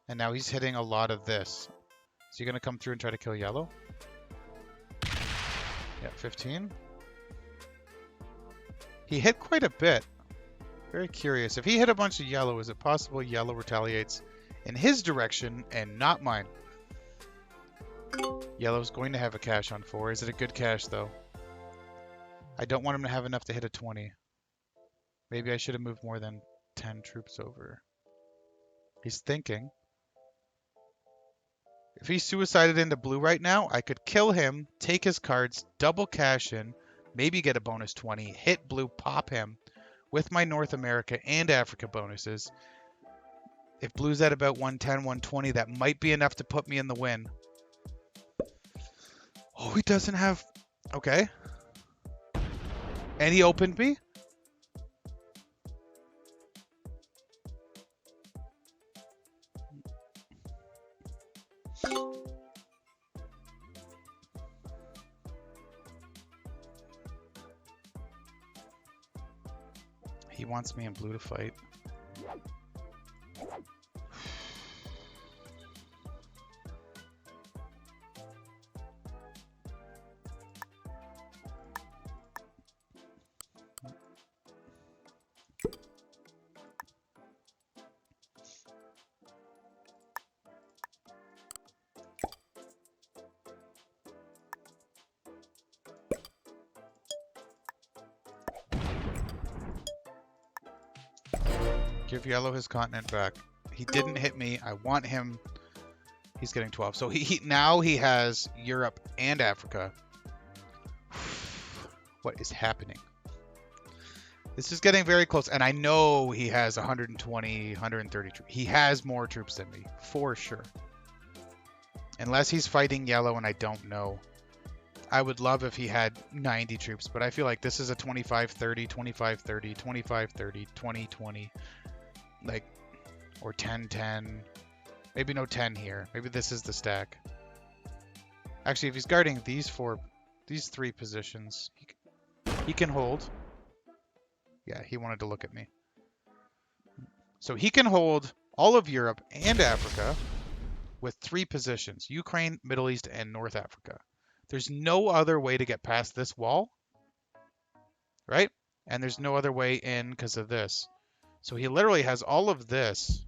And now he's hitting a lot of this. Is he going to come through and try to kill yellow? Yeah, 15. He hit quite a bit. Very curious. If he hit a bunch of yellow, is it possible yellow retaliates in his direction and not mine? Yellow's going to have a cache on 4. Is it a good cache, though? I don't want him to have enough to hit a 20. Maybe I should have moved more than 10 troops over. He's thinking. If he suicided into blue right now, I could kill him, take his cards, double cash in, maybe get a bonus 20, hit blue, pop him with my North America and Africa bonuses. If blue's at about 110, 120, that might be enough to put me in the win. Oh, he doesn't have... Okay. And he opened me? He wants me in blue to fight. Give yellow his continent back. He didn't hit me. I want him. He's getting 12. So now he has Europe and Africa. What is happening? This is getting very close. And I know he has 120, 130 troops. He has more troops than me, for sure. Unless he's fighting yellow and I don't know. I would love if he had 90 troops, but I feel like this is a 25-30, 25-30, 25-30, 20-20. Like, or 10-10. Maybe no 10 here. Maybe this is the stack. Actually, if he's guarding these 3 positions, he can hold. Yeah, he wanted to look at me. So he can hold all of Europe and Africa with 3 positions. Ukraine, Middle East, and North Africa. There's no other way to get past this wall. Right? And there's no other way in because of this. So he literally has all of this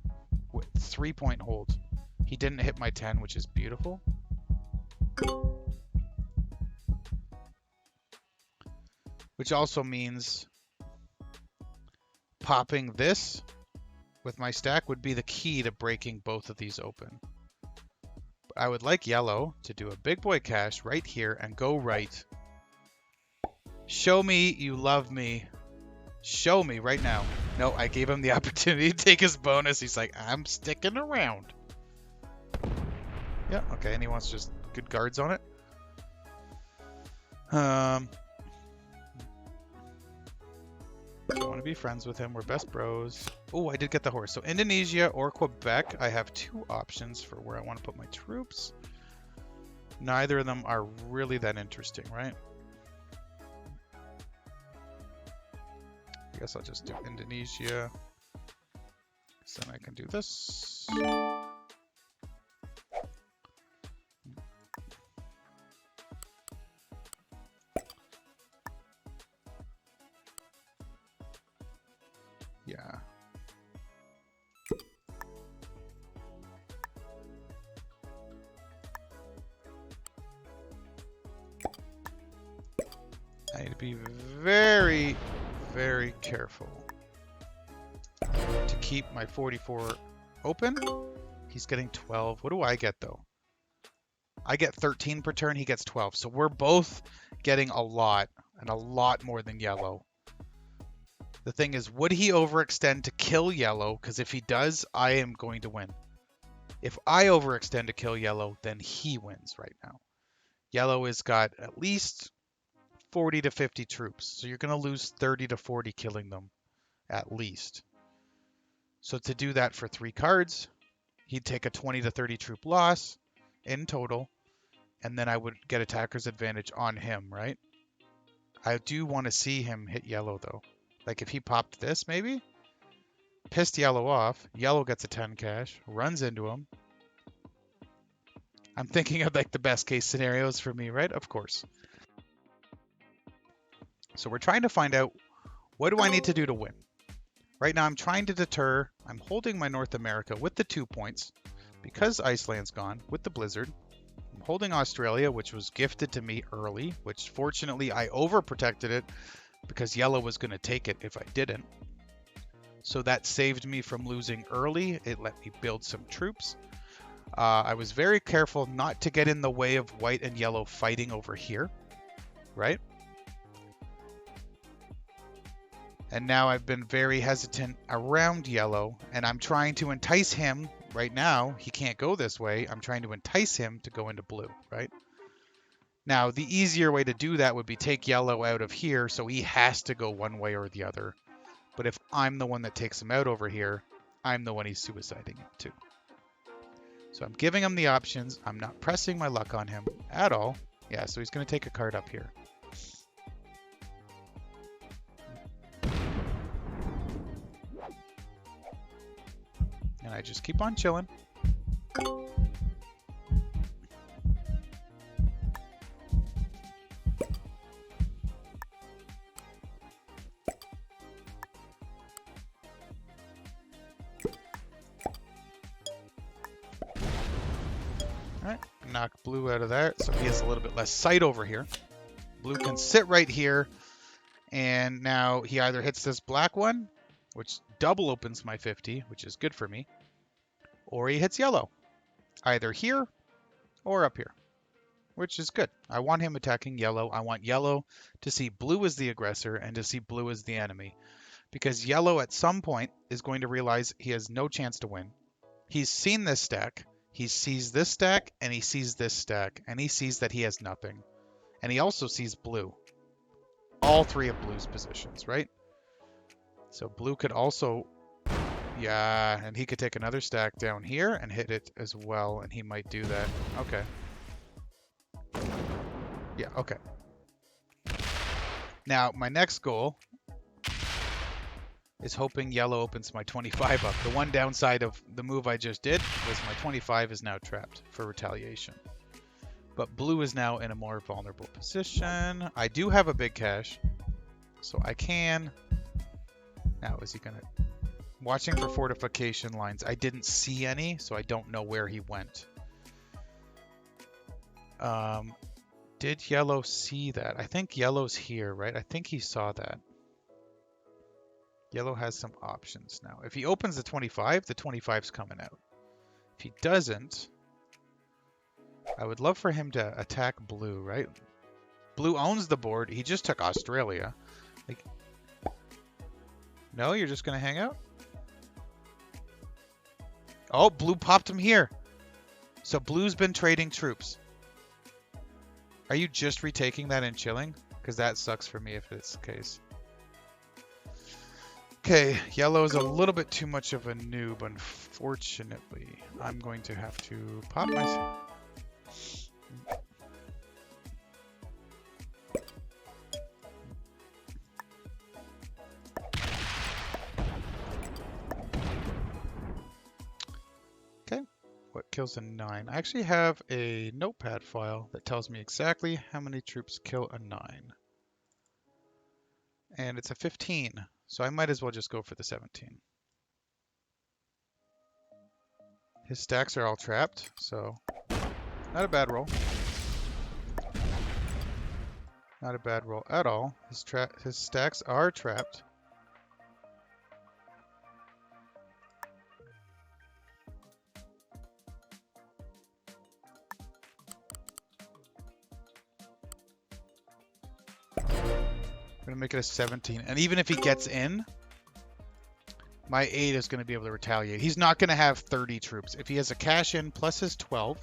with 3-point hold. He didn't hit my 10, which is beautiful. Which also means popping this with my stack would be the key to breaking both of these open. I would like yellow to do a big boy cash right here and go right. Show me you love me. Show me right now. No, I gave him the opportunity to take his bonus. He's like, I'm sticking around. Yeah, okay, and he wants just good guards on it. I want to be friends with him. We're best bros. Oh, I did get the horse. So Indonesia or Quebec, I have 2 options for where I want to put my troops. Neither of them are really that interesting, right? I guess I'll just do Indonesia. So then I can do this. Yeah. I need to be very, very careful to keep my 44 open. He's getting 12. What do I get though? I get 13 per turn. He gets 12. So we're both getting a lot, and a lot more than yellow. The thing is, would he overextend to kill yellow? Because if he does, I am going to win. If I overextend to kill yellow, then he wins right now. Yellow has got at least 40 to 50 troops. So you're going to lose 30 to 40 killing them, at least. So to do that for 3 cards, he'd take a 20 to 30 troop loss in total. And then I would get attacker's advantage on him, right? I do want to see him hit yellow, though. Like if he popped this, maybe? Pissed yellow off. Yellow gets a 10 cash. Runs into him. I'm thinking of like the best case scenarios for me, right? Of course. So we're trying to find out, what do I need to do to win? Right now I'm trying to deter. I'm holding my North America with the 2 points because Iceland's gone with the blizzard. I'm holding Australia, which was gifted to me early, which fortunately I overprotected it because yellow was going to take it if I didn't. So that saved me from losing early. It let me build some troops. I was very careful not to get in the way of white and yellow fighting over here, right? And now I've been very hesitant around yellow, and I'm trying to entice him. Right now, he can't go this way. I'm trying to entice him to go into blue, right? Now, the easier way to do that would be take yellow out of here, so he has to go one way or the other. But if I'm the one that takes him out over here, I'm the one he's suiciding into. So I'm giving him the options. I'm not pressing my luck on him at all. Yeah, so he's going to take a card up here. And I just keep on chilling. Alright, knock blue out of there, so he has a little bit less sight over here. Blue can sit right here, and now he either hits this black one, which double opens my 50, which is good for me, or he hits yellow, either here or up here, which is good. I want him attacking yellow. I want yellow to see blue as the aggressor and to see blue as the enemy, because yellow at some point is going to realize he has no chance to win. He's seen this stack. He sees this stack, and he sees this stack, and he sees that he has nothing. And he also sees blue. All three of blue's positions, right? So blue could also... Yeah, and he could take another stack down here and hit it as well, and he might do that. Okay. Yeah, okay. Now, my next goal is hoping yellow opens my 25 up. The one downside of the move I just did was my 25 is now trapped for retaliation. But blue is now in a more vulnerable position. I do have a big cache, so I can... Now, is he going to... Watching for fortification lines. I didn't see any, so I don't know where he went. Did yellow see that? I think yellow's here, right? I think he saw that. Yellow has some options now. If he opens the 25, the 25's coming out. If he doesn't, I would love for him to attack blue, right? Blue owns the board. He just took Australia. Like, no, you're just going to hang out? Oh, blue popped him here. So blue's been trading troops. Are you just retaking that and chilling? Because that sucks for me if it's the case. Okay, yellow is a little bit too much of a noob, unfortunately. I'm going to have to pop my... Okay, what kills a 9? I actually have a notepad file that tells me exactly how many troops kill a 9. And it's a 15. So I might as well just go for the 17. His stacks are all trapped, so not a bad roll. Not a bad roll at all. His stacks are trapped. I'm going to make it a 17. And even if he gets in, my 8 is going to be able to retaliate. He's not going to have 30 troops. If he has a cash in plus his 12,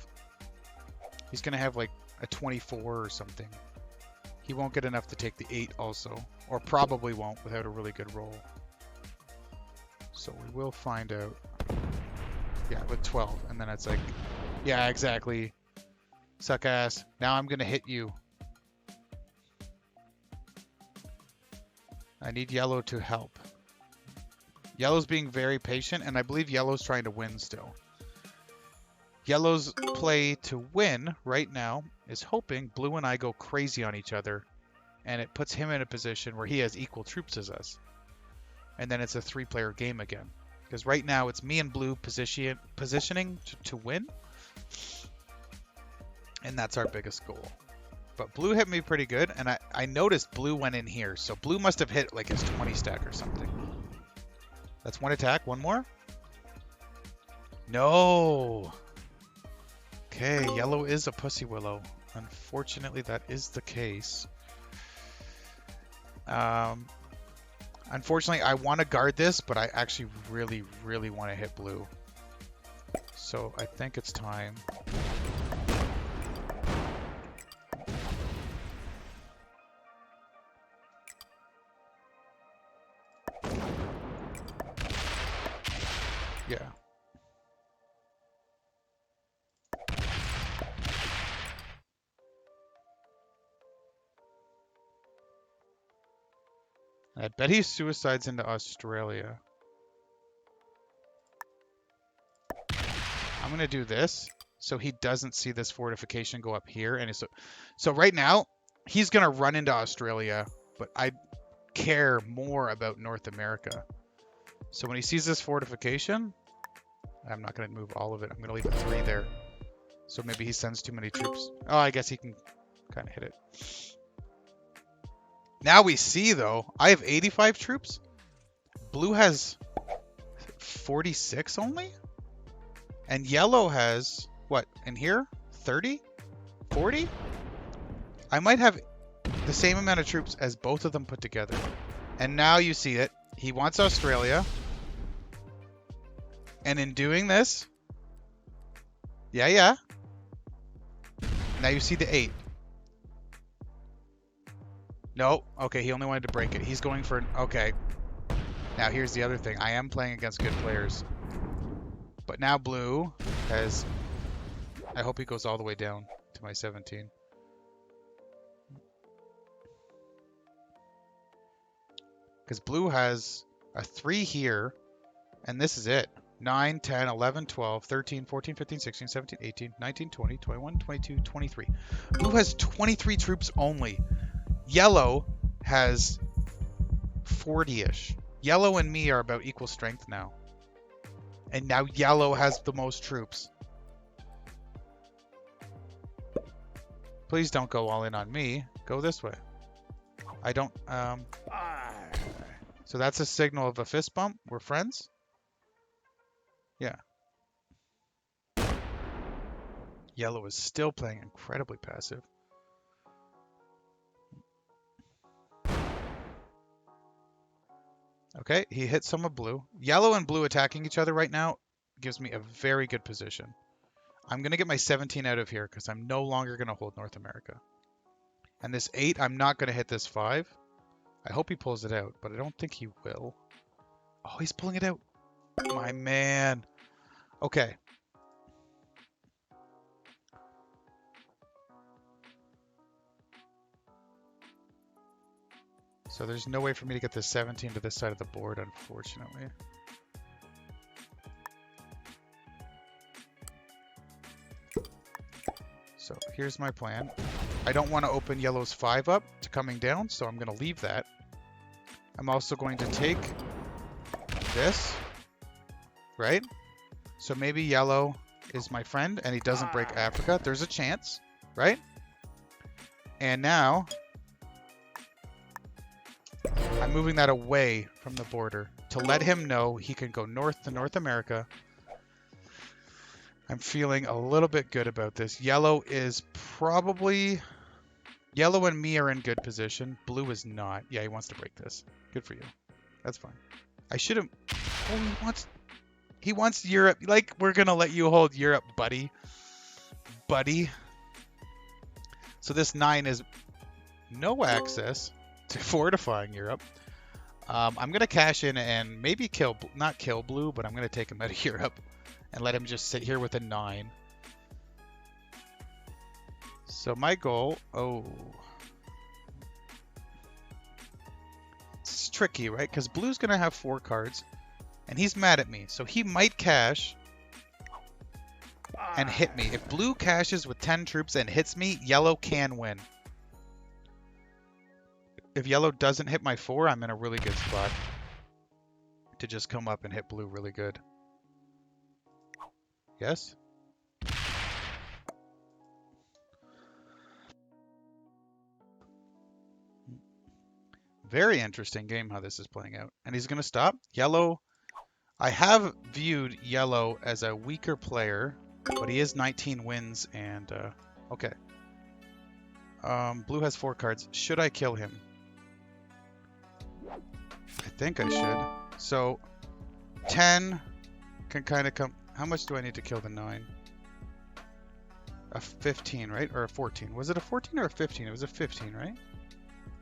he's going to have like a 24 or something. He won't get enough to take the 8 also. Or probably won't without a really good roll. So we will find out. Yeah, with 12. And then it's like, yeah, exactly. Suck ass. Now I'm going to hit you. I need yellow to help. Yellow's being very patient, and I believe yellow's trying to win still. Yellow's play to win right now is hoping blue and I go crazy on each other, and it puts him in a position where he has equal troops as us. and then it's a 3-player game again. Because right now it's me and blue positioning to win, and that's our biggest goal. But blue hit me pretty good, and I noticed blue went in here, so blue must have hit like his 20 stack or something. That's one attack. One more. No. Okay, yellow is a pussy willow. Unfortunately, that is the case. Unfortunately, I want to guard this, but I actually really, really want to hit blue. So I think it's time. Yeah. I bet he suicides into Australia. I'm going to do this so he doesn't see this fortification go up here. And so right now, he's going to run into Australia, but I care more about North America. So when he sees this fortification, I'm not going to move all of it. I'm going to leave it 3 there. So maybe he sends too many troops. Oh, I guess he can kind of hit it. Now we see, though, I have 85 troops. Blue has 46 only? And yellow has, what, in here? 30? 40? I might have the same amount of troops as both of them put together. And now you see it. He wants Australia. And in doing this... Yeah. Now you see the 8. No. Okay, he only wanted to break it. He's going for... Okay. Now, here's the other thing. I am playing against good players. But now blue has... I hope he goes all the way down to my 17. Because blue has a 3 here. And this is it. 9, 10, 11, 12, 13, 14, 15, 16, 17, 18, 19, 20, 21, 22, 23. Blue has 23 troops only. Yellow has 40-ish. Yellow and me are about equal strength now. And now yellow has the most troops. Please don't go all in on me. Go this way. I don't... So that's a signal of a fist bump. We're friends? Yeah. Yellow is still playing incredibly passive. Okay, he hit some of blue. Yellow and blue attacking each other right now gives me a very good position. I'm going to get my 17 out of here because I'm no longer going to hold North America. And this 8, I'm not going to hit this 5. I hope he pulls it out, but I don't think he will. Oh, he's pulling it out. My man. Okay. So there's no way for me to get this 17 to this side of the board, unfortunately. So here's my plan. I don't want to open yellow's 5 up to coming down, so I'm going to leave that. I'm also going to take this, right? So maybe yellow is my friend and he doesn't break Africa. There's a chance, right? And now I'm moving that away from the border to let him know he can go north to North America. I'm feeling a little bit good about this. Yellow is probably... Yellow and me are in good position. Blue is not. Yeah, he wants to break this. Good for you. That's fine. I should have... Oh, he wants Europe. Like, we're going to let you hold Europe, buddy. Buddy. So this 9 is no access to fortifying Europe. I'm going to cash in and maybe kill... Not kill blue, but I'm going to take him out of Europe and let him just sit here with a 9. So my goal... Oh. This is tricky, right? Because blue's going to have 4 cards. And he's mad at me. So he might cash and hit me. If blue cashes with 10 troops and hits me, yellow can win. If yellow doesn't hit my 4, I'm in a really good spot. to just come up and hit blue really good. Yes? Very interesting game how this is playing out. And he's going to stop. Yellow. I have viewed yellow as a weaker player, but he is 19 wins and okay. Blue has 4 cards. Should I kill him? I think I should. So 10 can kind of come. How much do I need to kill the 9? A 15, right? Or a 14. Was it a 14 or a 15? It was a 15, right?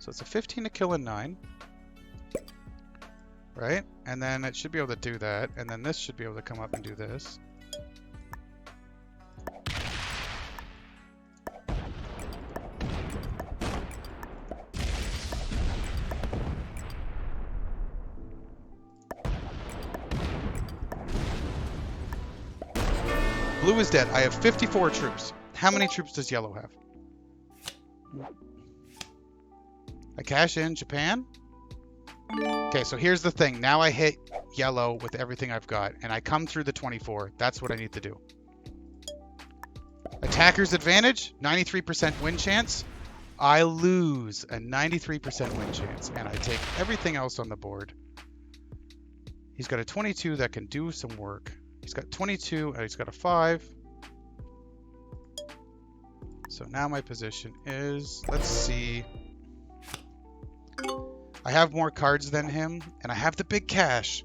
So it's a 15 to kill a 9. Right? And then it should be able to do that. And then this should be able to come up and do this. Blue is dead. I have 54 troops. How many troops does yellow have? I cash in Japan. Okay, so here's the thing. Now I hit yellow with everything I've got, and I come through the 24. That's what I need to do. Attacker's advantage, 93% win chance. I lose a 93% win chance, and I take everything else on the board. He's got a 22 that can do some work. He's got 22, and he's got a 5. So now my position is, let's see. I have more cards than him, and I have the big cash.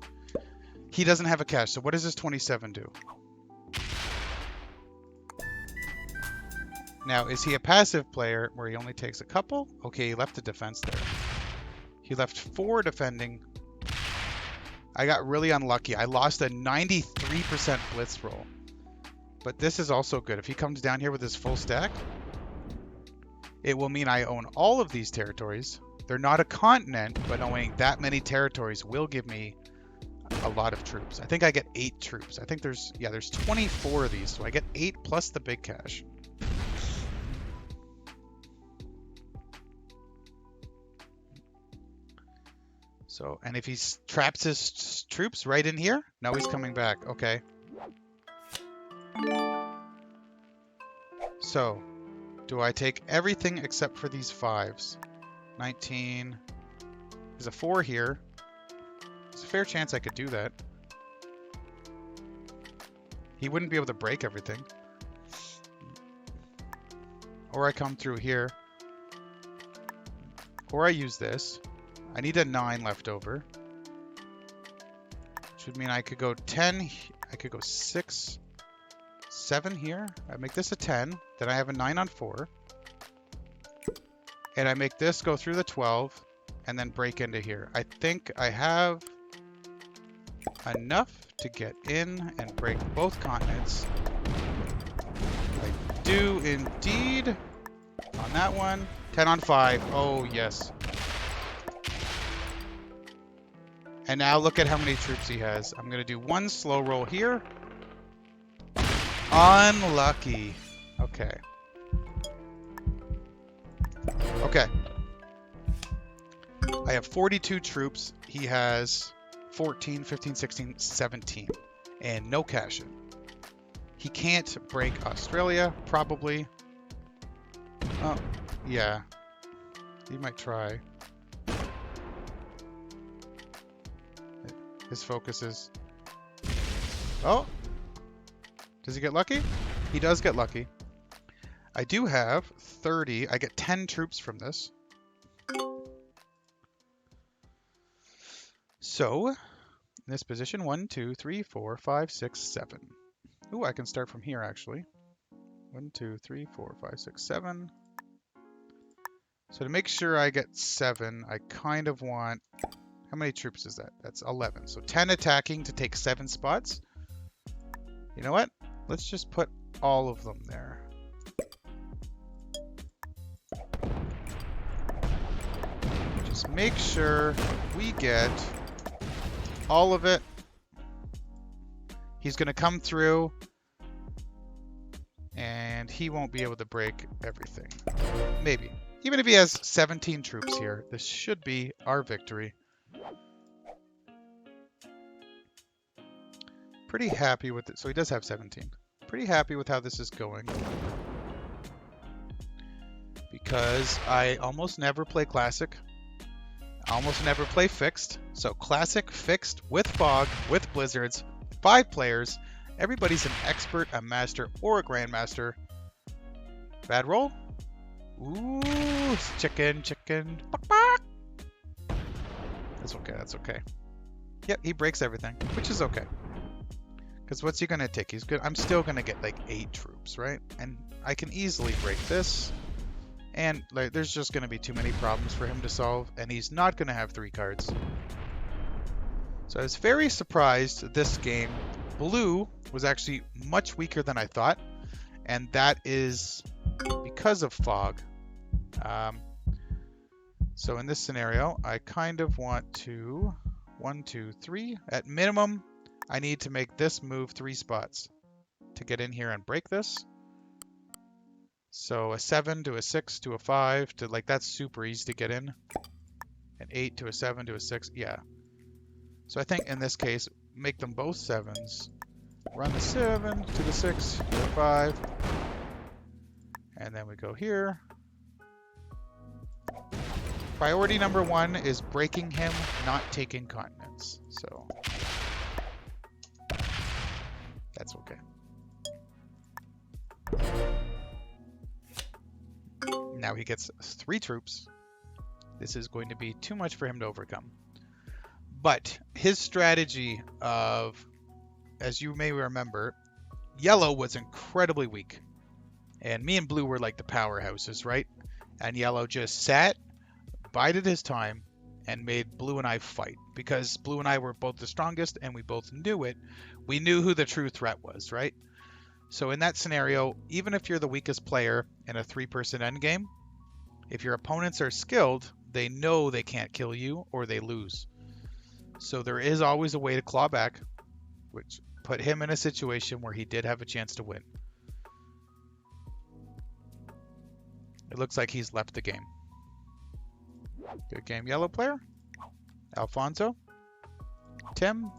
He doesn't have a cash, so what does his 27 do? Now, is he a passive player where he only takes a couple? Okay, he left the defense there. He left 4 defending. I got really unlucky. I lost a 93% blitz roll. But this is also good. If he comes down here with his full stack, it will mean I own all of these territories. They're not a continent, but owning that many territories will give me a lot of troops. I think I get 8 troops. I think there's 24 of these, so I get 8 plus the big cash. So, and if he traps his troops right in here, no, he's coming back. Okay. So, do I take everything except for these 5s? 19. There's a 4 here. There's a fair chance I could do that. He wouldn't be able to break everything. Or I come through here. Or I use this. I need a 9 left over. Which would mean I could go 10. I could go 6, 7 here. I make this a 10. Then I have a 9 on 4. And I make this go through the 12 and then break into here. I think I have enough to get in and break both continents. I do indeed. On that one. 10 on 5. Oh, yes. And now look at how many troops he has. I'm going to do 1 slow roll here. Unlucky. Okay. Okay. I have 42 troops. He has 14, 15, 16, 17. And no cash in. He can't break Australia, probably. Oh, yeah. He might try. His focus is... Oh! Does he get lucky? He does get lucky. I do have 30. I get 10 troops from this. So, in this position, 1, 2, 3, 4, 5, 6, 7. Ooh, I can start from here, actually. 1, 2, 3, 4, 5, 6, 7. So to make sure I get 7, I kind of want... How many troops is that? That's 11. So 10 attacking to take 7 spots. You know what? Let's just put all of them there. Just make sure we get all of it. He's going to come through and he won't be able to break everything. Maybe. Even if he has 17 troops here, this should be our victory. Pretty happy with it. So he does have 17. Pretty happy with how this is going. Because I almost never play Classic. I almost never play Fixed. So Classic, Fixed, with Fog, with Blizzards, 5 players. Everybody's an expert, a master, or a Grandmaster. Bad roll? Ooh, chicken. That's okay, that's okay. Yep, he breaks everything, which is okay. Because what's he going to take? He's good. I'm still going to get like 8 troops, right? And I can easily break this. And like, there's just going to be too many problems for him to solve. And he's not going to have 3 cards. So I was very surprised this game. Blue was actually much weaker than I thought. And that is because of Fog. So in this scenario, I kind of want to 1, 2, 3. At minimum, I need to make this move 3 spots to get in here and break this. So a 7 to a 6 to a 5 to like, that's super easy to get in. An 8 to a 7 to a 6, yeah. So I think in this case, make them both 7s. Run the 7 to the 6 to the 5. And then we go here. Priority number 1 is breaking him, not taking continents. So that's okay. Now he gets 3 troops. This is going to be too much for him to overcome. But his strategy of, as you may remember, yellow was incredibly weak. And me and blue were like the powerhouses, right? And yellow just sat, bided his time, and made blue and I fight. Because blue and I were both the strongest, and we both knew it. We knew who the true threat was, right? So in that scenario, even if you're the weakest player in a 3-person endgame, if your opponents are skilled, they know they can't kill you or they lose. So there is always a way to claw back, which put him in a situation where he did have a chance to win. It looks like he's left the game. Good game, yellow player. Alfonso, Tim,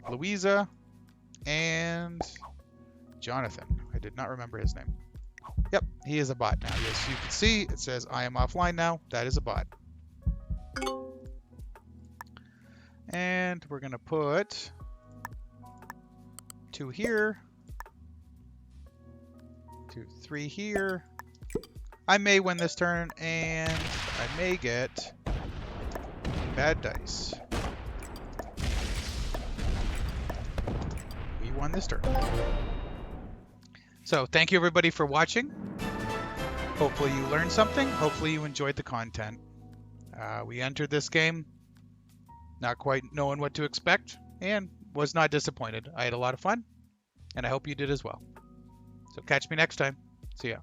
Louisa, and Jonathan. I did not remember his name. Yep, he is a bot now. As you can see, it says I am offline now. That is a bot. And we're going to put 2 here. 2, 3 here. I may win this turn, and I may get bad dice. We won this turn. So thank you everybody for watching. Hopefully you learned something. Hopefully you enjoyed the content. We entered this game not quite knowing what to expect and was not disappointed. I had a lot of fun and I hope you did as well. So catch me next time. See ya.